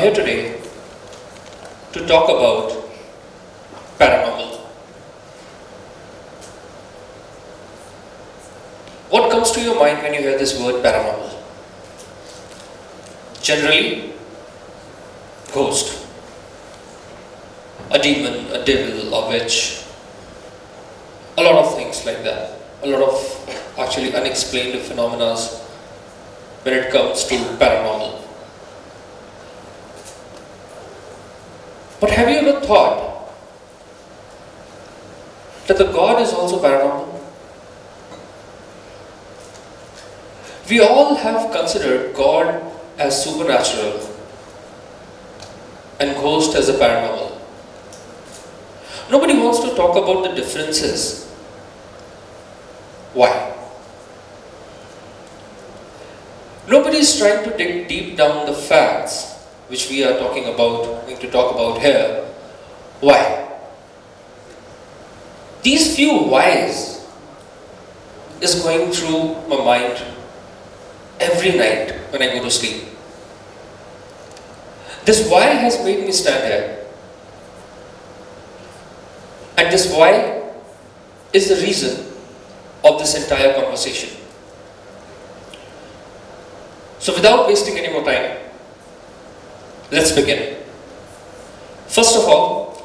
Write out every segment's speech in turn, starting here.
here today to talk about paranormal. What comes to your mind when you hear this word paranormal? Generally, ghost, a demon, a devil, a witch, a lot of things like that. A lot of actually unexplained phenomena when it comes to paranormal. But have you ever thought that the God is also paranormal? We all have considered God as supernatural and ghost as a paranormal. Nobody wants to talk about the differences. Why? Nobody is trying to dig deep down the facts which we are going to talk about here. Why? These few whys is going through my mind every night when I go to sleep. This why has made me stand here. And this why is the reason of this entire conversation. So without wasting any more time, let's begin. First of all,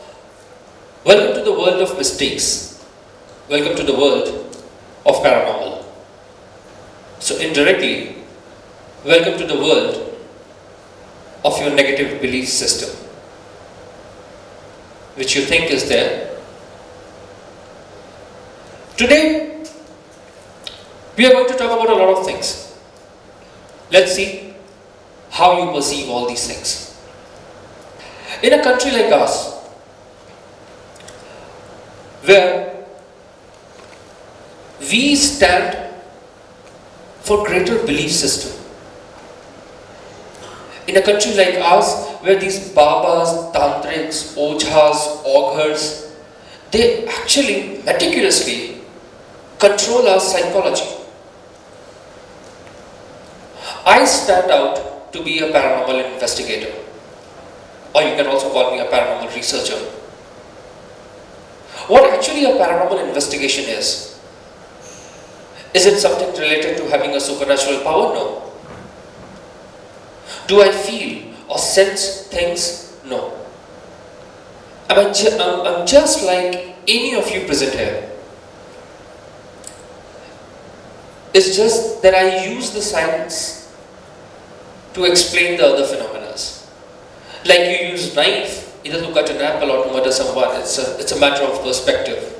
welcome to the world of mistakes. Welcome to the world of paranormal. So indirectly, welcome to the world of your negative belief system, which you think is there. Today, we are going to talk about a lot of things. Let's see how you perceive all these things. In a country like us, where we stand for greater belief system, in a country like us, where these babas, tantrics, ojhas, augurs, they actually meticulously control our psychology. I stand out to be a paranormal investigator, or you can also call me a paranormal researcher. What actually a paranormal investigation is it something related to having a supernatural power? No. Do I feel or sense things? No. I'm just like any of you present here. It's just that I use the science to explain the other phenomena. Like you use knife either to cut an apple or to murder someone. It's a matter of perspective.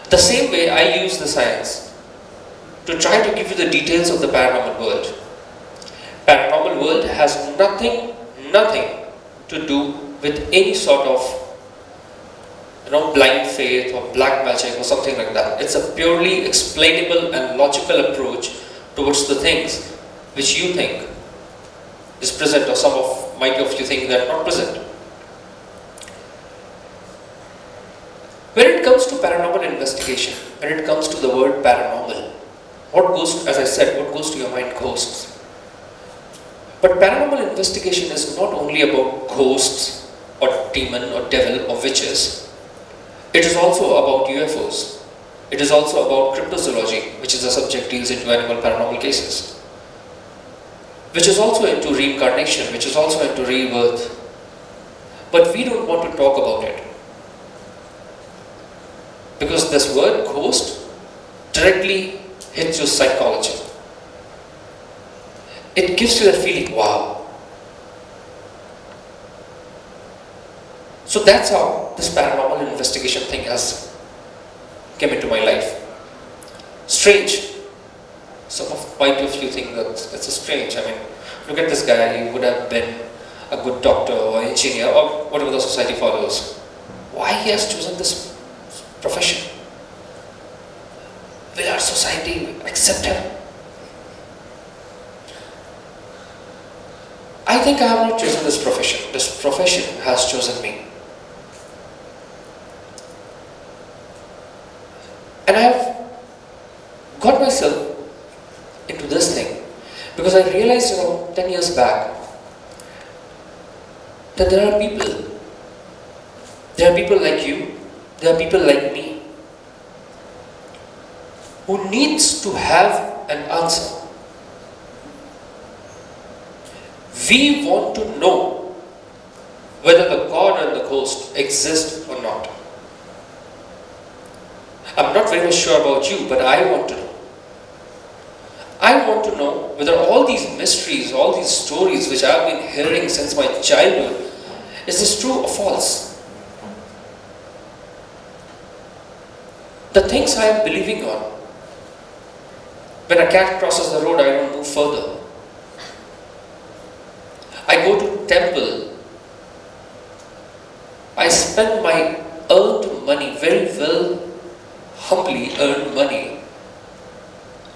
The same way I use the science to try to give you the details of the paranormal world. Paranormal world has nothing to do with any sort of blind faith or black magic or something like that. It's a purely explainable and logical approach towards the things which you think is present, or some of you think that are not present. When it comes to paranormal investigation, when it comes to the word paranormal, what goes to your mind? Ghosts. But paranormal investigation is not only about ghosts or demon or devil or witches. It is also about UFOs. It is also about cryptozoology, which is a subject deals into animal paranormal cases, which is also into reincarnation, which is also into rebirth. But we don't want to talk about it, because this word ghost directly hits your psychology. It gives you that feeling, wow. So that's how this paranormal investigation thing has come into my life. Strange. Quite a few think that it's strange. I mean, look at this guy, he would have been a good doctor or engineer or whatever the society follows. Why he has chosen this profession? Will our society accept him? I think I have not chosen this profession. This profession has chosen me. And I have got myself into this thing because I realized 10 years back that there are people. There are people like you, there are people like me, who needs to have an answer. We want to know whether the God and the ghost exist or not. I'm not very much sure about you, but I want to know. I want to know whether all these mysteries, all these stories which I've been hearing since my childhood, is this true or false? The things I am believing on. When a cat crosses the road, I don't move further. I go to temple. I spend my earned money, very well, humbly earned money,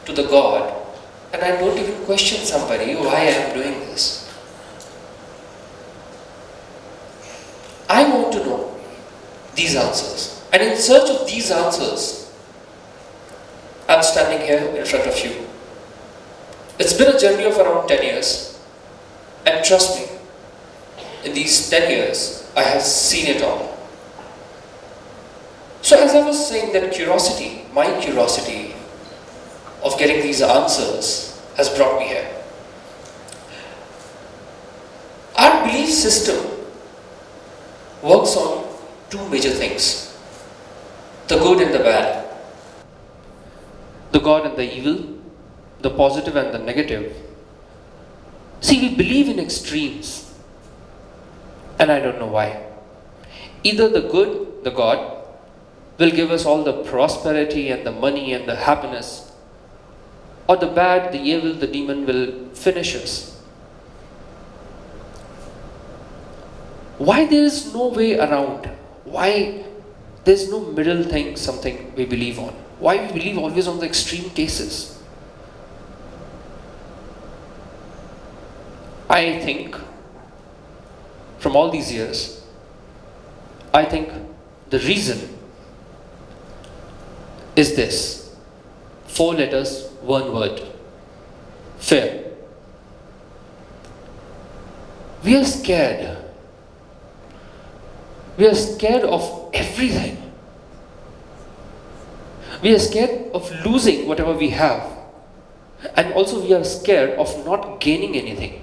to the God, and I don't even question somebody why I am doing this. I want to know these answers. And in search of these answers, I'm standing here in front of you. It's been a journey of around 10 years. And trust me, in these 10 years, I have seen it all. So as I was saying, that curiosity, my curiosity of getting these answers has brought me here. Our belief system works on two major things. The good and the bad. The God and the evil. The positive and the negative. See, we believe in extremes. And I don't know why. Either the good, the God, will give us all the prosperity and the money and the happiness. Or the bad, the evil, the demon will finish us. Why there is no way around? Why there's no middle thing, something we believe on? Why we believe always on the extreme cases? I think, from all these years, I think the reason is this. 4 letters, 1 word. Fear. We are scared. We are scared of everything. We are scared of losing whatever we have. And also we are scared of not gaining anything.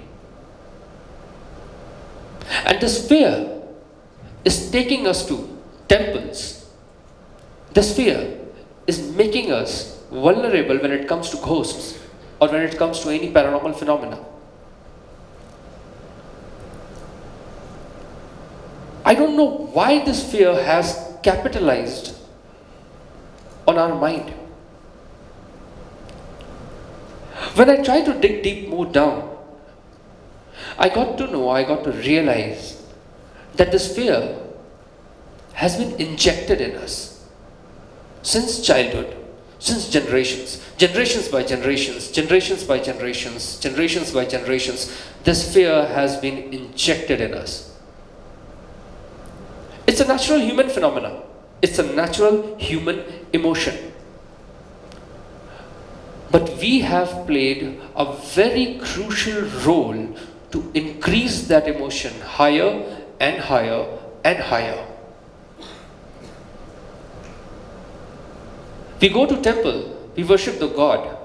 And this fear is taking us to temples. This fear is making us vulnerable when it comes to ghosts or when it comes to any paranormal phenomena. I don't know why this fear has capitalized on our mind. When I try to dig deep more down, I got to realize that this fear has been injected in us since childhood, since generations by generations, this fear has been injected in us. It's a natural human phenomenon. It's a natural human emotion. But we have played a very crucial role to increase that emotion higher and higher and higher. We go to temple, we worship the God.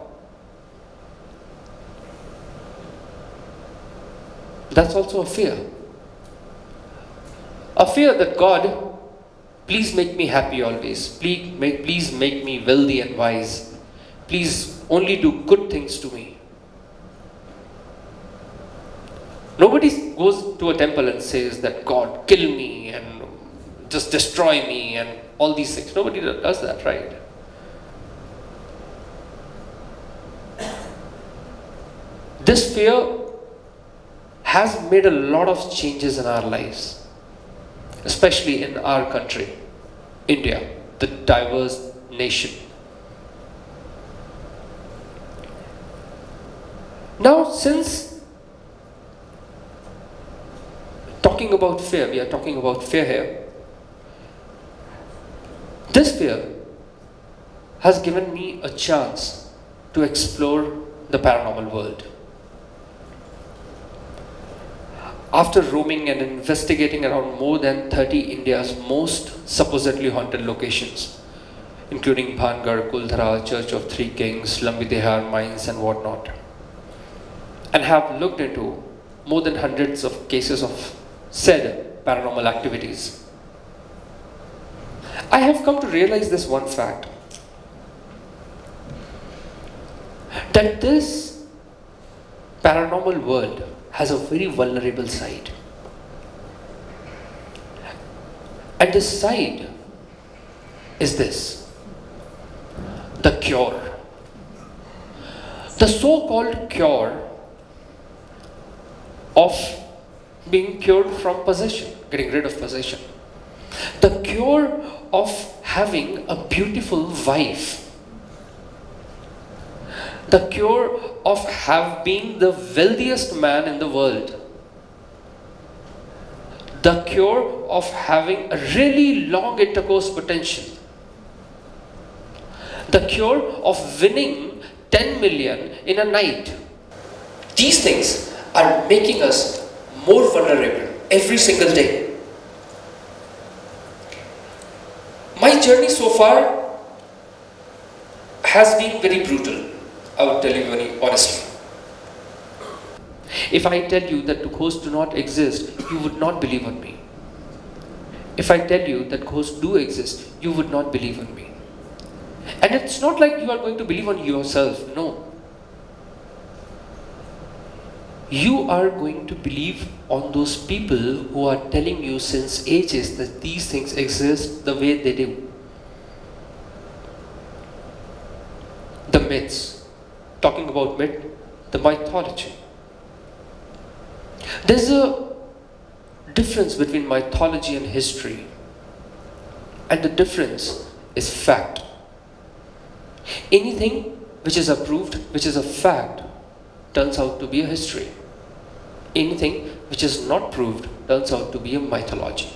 That's also a fear. A fear that God, please make me happy always. Please make me wealthy and wise. Please only do good things to me. Nobody goes to a temple and says that God, kill me and just destroy me and all these things. Nobody does that, right? This fear has made a lot of changes in our lives, especially in our country, India, the diverse nation. Now, since talking about fear, we are talking about fear here. This fear has given me a chance to explore the paranormal world. After roaming and investigating around more than 30 India's most supposedly haunted locations, including Bhangar, Kuldhara, Church of Three Kings, Lambidehar mines and whatnot, and have looked into more than hundreds of cases of said paranormal activities, I have come to realize this one fact, that this paranormal world has a very vulnerable side. And this side is this: the cure. The so-called cure of being cured from possession, getting rid of possession. The cure of having a beautiful wife. The cure of being the wealthiest man in the world. The cure of having a really long intercourse potential. The cure of winning 10 million in a night. These things are making us more vulnerable every single day. My journey so far has been very brutal. I would tell you very honestly. If I tell you that ghosts do not exist, you would not believe on me. If I tell you that ghosts do exist, you would not believe on me. And it's not like you are going to believe on yourself, no. You are going to believe on those people who are telling you since ages that these things exist the way they do. The myths. Talking about myth, the mythology. There's a difference between mythology and history. And the difference is fact. Anything which is approved, which is a fact, turns out to be a history. Anything which is not proved turns out to be a mythology.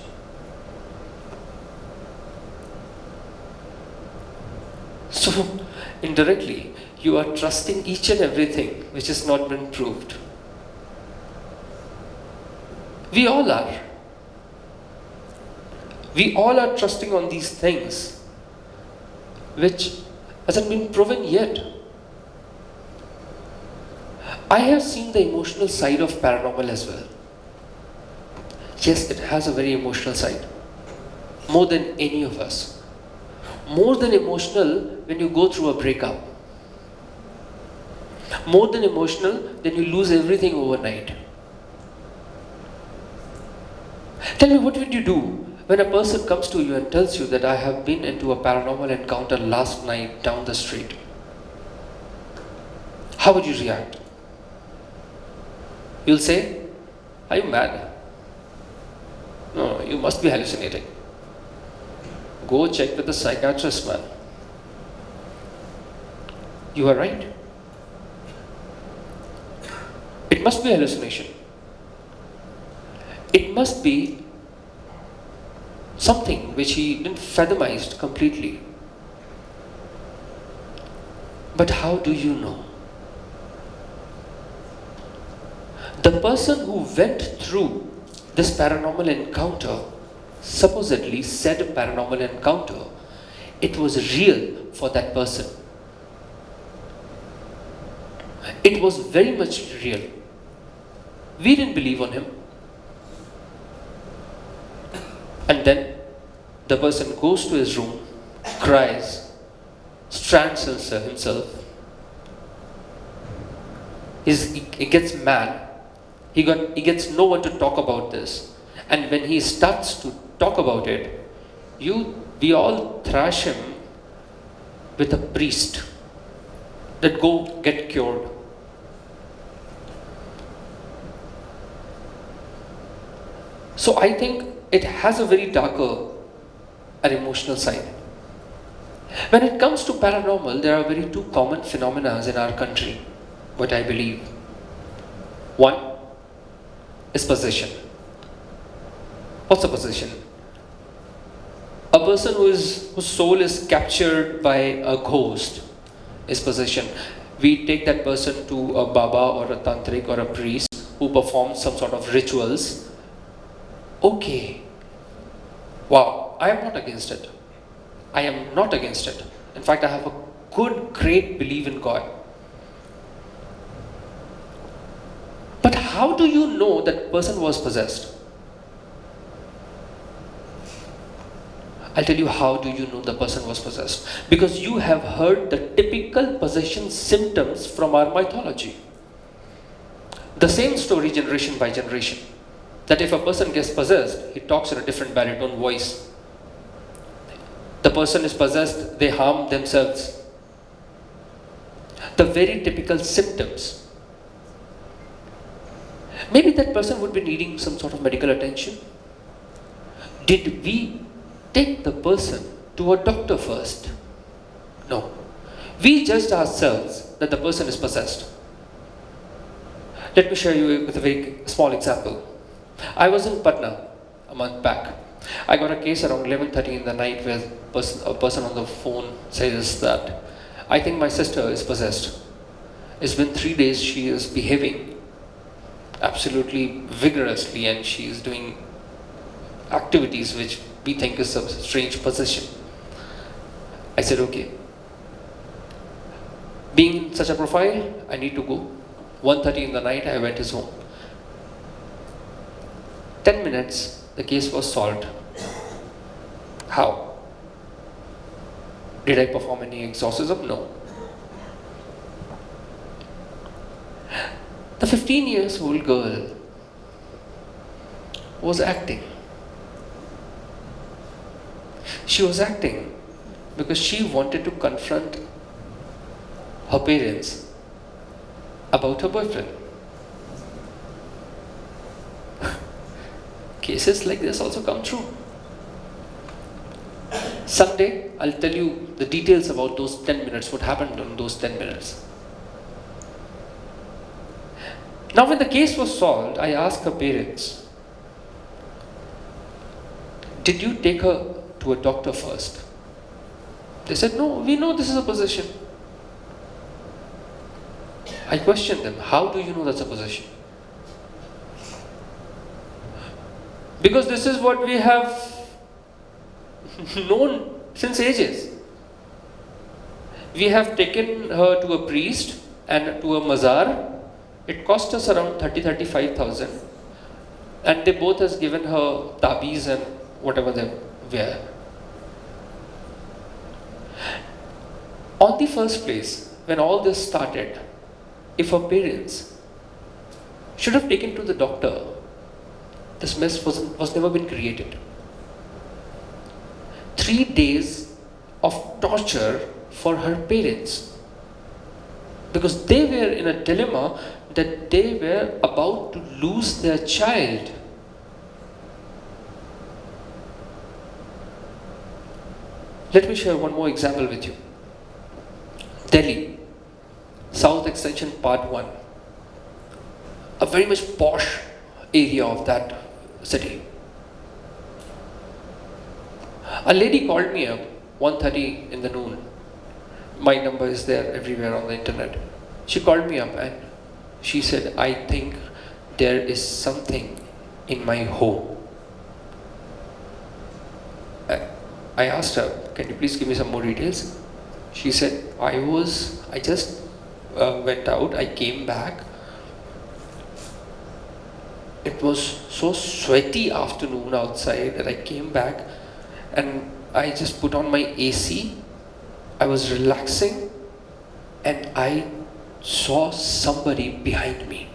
So, indirectly, you are trusting each and everything which has not been proved. We all are. We all are trusting on these things which hasn't been proven yet. I have seen the emotional side of paranormal as well. Yes, it has a very emotional side. More than any of us. More than emotional when you go through a breakup. More than emotional when you lose everything overnight. Tell me, what would you do when a person comes to you and tells you that I have been into a paranormal encounter last night down the street? How would you react? You'll say, are you mad? No, you must be hallucinating. Go check with the psychiatrist, man. You are right. It must be hallucination. It must be something which he didn't fathomized completely. But how do you know? The person who went through this paranormal encounter, supposedly said paranormal encounter, it was real for that person. It was very much real. We didn't believe on him. And then the person goes to his room, cries, strands himself. He gets mad. He gets no one to talk about this. And when he starts to talk about it, we all thrash him with a priest that go get cured. So I think it has a very darker and emotional side. When it comes to paranormal, there are very two common phenomena in our country, what I believe. One is possession. What's a possession? A person whose soul is captured by a ghost is possession. We take that person to a Baba or a Tantric or a priest who perform some sort of rituals. Okay. Wow, I am not against it. I am not against it. In fact, I have a great belief in God. But how do you know that person was possessed? I'll tell you how do you know the person was possessed. Because you have heard the typical possession symptoms from our mythology. The same story generation by generation. That if a person gets possessed, he talks in a different baritone voice. The person is possessed, they harm themselves. The very typical symptoms. Maybe that person would be needing some sort of medical attention. Did we take the person to a doctor first? No. We judged ourselves that the person is possessed. Let me share you with a very small example. I was in Patna a month back. I got a case around 11:30 in the night where a person on the phone says that, I think my sister is possessed. It's been 3 days, she is behaving absolutely vigorously and she is doing activities which we think is a strange possession. I said, okay. Being in such a profile, I need to go. 1:30 in the night, I went his home. 10 minutes, the case was solved. How? Did I perform any exorcism? No. The 15-year-old girl was acting. She was acting because she wanted to confront her parents about her boyfriend. Cases like this also come true. Someday, I'll tell you the details about those 10 minutes, what happened in those 10 minutes. Now, when the case was solved, I asked her parents, did you take her to a doctor first? They said, no, we know this is a possession. I questioned them, how do you know that's a possession? Because this is what we have known since ages. We have taken her to a priest and to a mazar. It cost us around 35,000. And they both has given her tabis and whatever they wear. On the first place, when all this started, if her parents should have taken to the doctor, this mess was never been created. 3 days of torture for her parents. Because they were in a dilemma that they were about to lose their child. Let me share one more example with you. Delhi, South Extension Part 1. A very much posh area of that city. A lady called me up 1:30 in the noon. My number is there everywhere on the internet. She called me up and she said, I think there is something in my home. I asked her, can you please give me some more details? She said, I just went out, I came back. It was so sweaty afternoon outside that I came back and I just put on my AC. I was relaxing and I saw somebody behind me.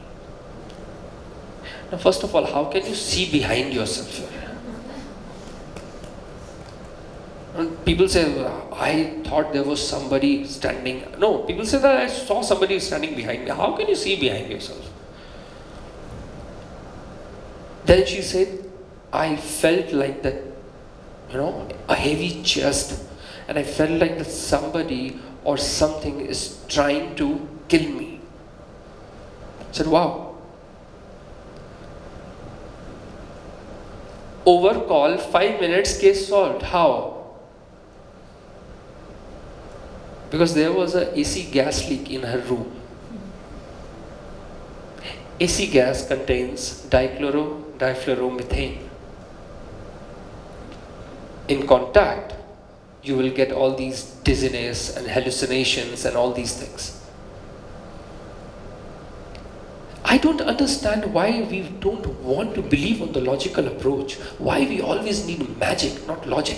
Now, first of all, how can you see behind yourself? And people say, I thought there was somebody standing. No, people say that I saw somebody standing behind me. How can you see behind yourself? Then she said, I felt like that, a heavy chest. And I felt like that somebody or something is trying to kill me. I said, wow. Over call, 5 minutes, case solved. How? Because there was a AC gas leak in her room. AC gas contains difluoromethane. In contact, you will get all these dizziness and hallucinations and all these things. I don't understand why we don't want to believe on the logical approach. Why we always need magic, not logic.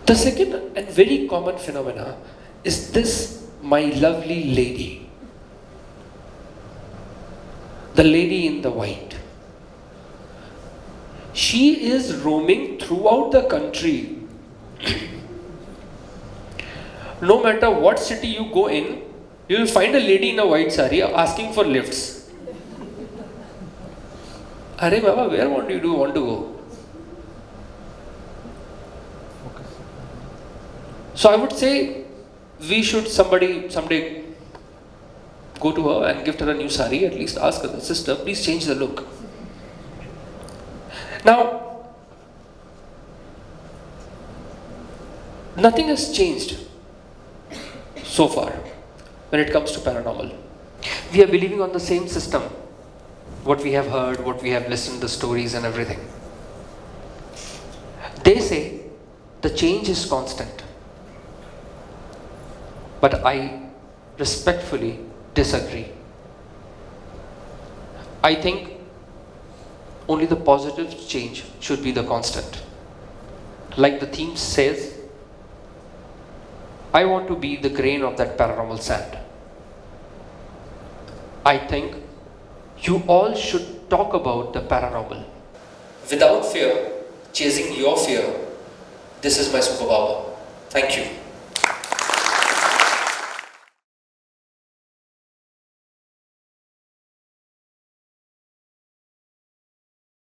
The second and very common phenomena is this, my lovely lady. The lady in the white. She is roaming throughout the country. No matter what city you go in, you will find a lady in a white saree asking for lifts. Arey Baba, where want to go? So I would say we should someday go to her and gift her a new saree, at least ask her, sister, please change the look. Now, nothing has changed so far when it comes to paranormal. We are believing on the same system, what we have heard, what we have listened, the stories and everything. They say the change is constant. But I respectfully disagree. I think only the positive change should be the constant. Like the theme says, I want to be the grain of that paranormal sand. I think you all should talk about the paranormal. Without fear, chasing your fear, this is my superpower. Thank you.